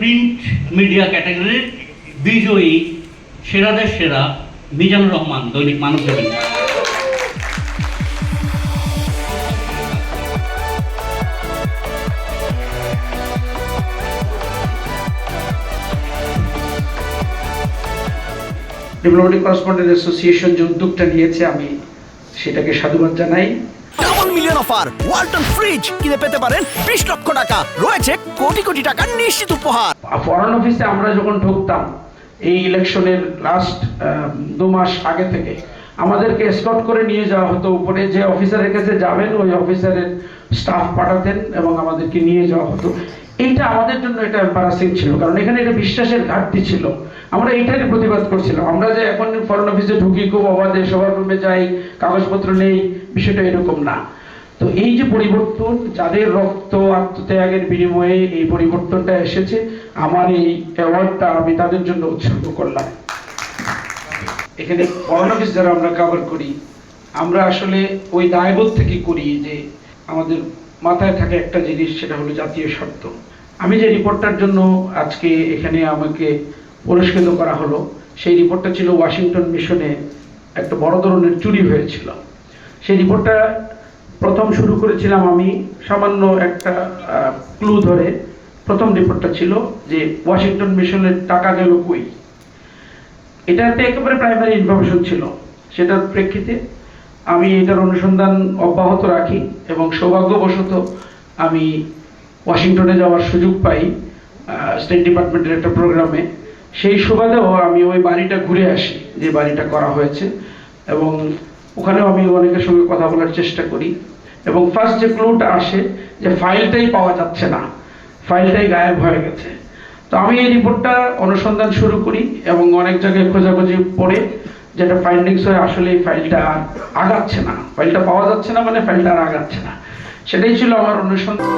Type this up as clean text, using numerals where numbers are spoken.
Print media ক্যাটাগরির বিজয়ী সেরাদের সেরা মিজানুর রহমান, দৈনিক মানবজমিন। ডিপ্লোম্যাটিক করেসপন্ডেন্ট অ্যাসোসিয়েশন যে উদ্যোগটা নিয়েছে আমি সেটাকে সাধুবাদ জানাই। Double million offer Walton fridge কিনে পেতে পারেন 20 লক্ষ টাকা, রয়েছে কোটি কোটি টাকার নিশ্চিত উপহার। ফরেন অফিসে আমরা যখন ঢুকতাম এই ইলেকশনের লাস্ট 2 মাস আগে থেকে আমাদেরকে এসকর্ট করে নিয়ে যাওয়া হতো উপরে, যে অফিসারের কাছে যাবেন ওই অফিসারের স্টাফ পাঠাতেন এবং আমাদেরকে নিয়ে যাওয়া হতো। এইটা আমাদের জন্য এটা এম্বারাসিং ছিল, কারণ এখানে এটা বিশ্বাসের ঘাটতি ছিল। আমরা এইটারই প্রতিবাদ করছিলাম। আমরা যে এখন ফরেন অফিসে ঢুকি, খুব অবাধে সবার রুমে যাই, কাগজপত্র নেই, বিষয়টা এরকম না। তো এই যে পরিবর্তন, যাদের রক্ত আত্মত্যাগের বিনিময়ে এই পরিবর্তনটা এসেছে, আমার এই অ্যাওয়ার্ডটা আমি তাদের জন্য উৎসর্গ করলাম। এখানে ফরেন অফিস যারা আমরা কভার করি, আমরা আসলে ওই দায়বোধ থেকে করি যে আমাদের মাথায় থাকে একটা জিনিস, সেটা হলো জাতীয় স্বার্থ। আমি যে রিপোর্টটার জন্য আজকে এখানে আমাকে পুরস্কৃত করা হলো, সেই রিপোর্টটা ছিল ওয়াশিংটন মিশনে একটা বড় ধরনের চুরি হয়েছিল। সেই রিপোর্টটা প্রথম শুরু করেছিলাম আমি সামান্য একটা ক্লু ধরে। প্রথম রিপোর্টটা ছিল যে ওয়াশিংটন মিশনের টাকা গেল কই। এটাতে একেবারে প্রাইমারি ইনফরমেশন ছিল। সেটার প্রেক্ষিতে আমি এটার অনুসন্ধান অব্যাহত রাখি এবং সৌভাগ্যবশত আমি ওয়াশিংটনে যাওয়ার সুযোগ পাই স্টেট ডিপার্টমেন্টের একটা প্রোগ্রামে। সেই সুবাদেও আমি ওই বাড়িটা ঘুরে আসি যে বাড়িটা করা হয়েছে, এবং ওখানেও আমি অনেকের সঙ্গে কথা বলার চেষ্টা করি। এবং ফার্স্ট যে ক্লুটা আসে যে ফাইলটাই পাওয়া যাচ্ছে না, ফাইলটাই গায়েব হয়ে গেছে। তো আমি এই রিপোর্টটা অনুসন্ধান শুরু করি এবং অনেক জায়গায় খোঁজাখুঁজি পড়ে যেটা ফাইন্ডিংস হয় আসলে এই ফাইলটা আর আগাচ্ছে না, ফাইলটা পাওয়া যাচ্ছে না, মানে ফাইলটা আর আগাচ্ছে না। সেটাই ছিল আমার অনুসন্ধান।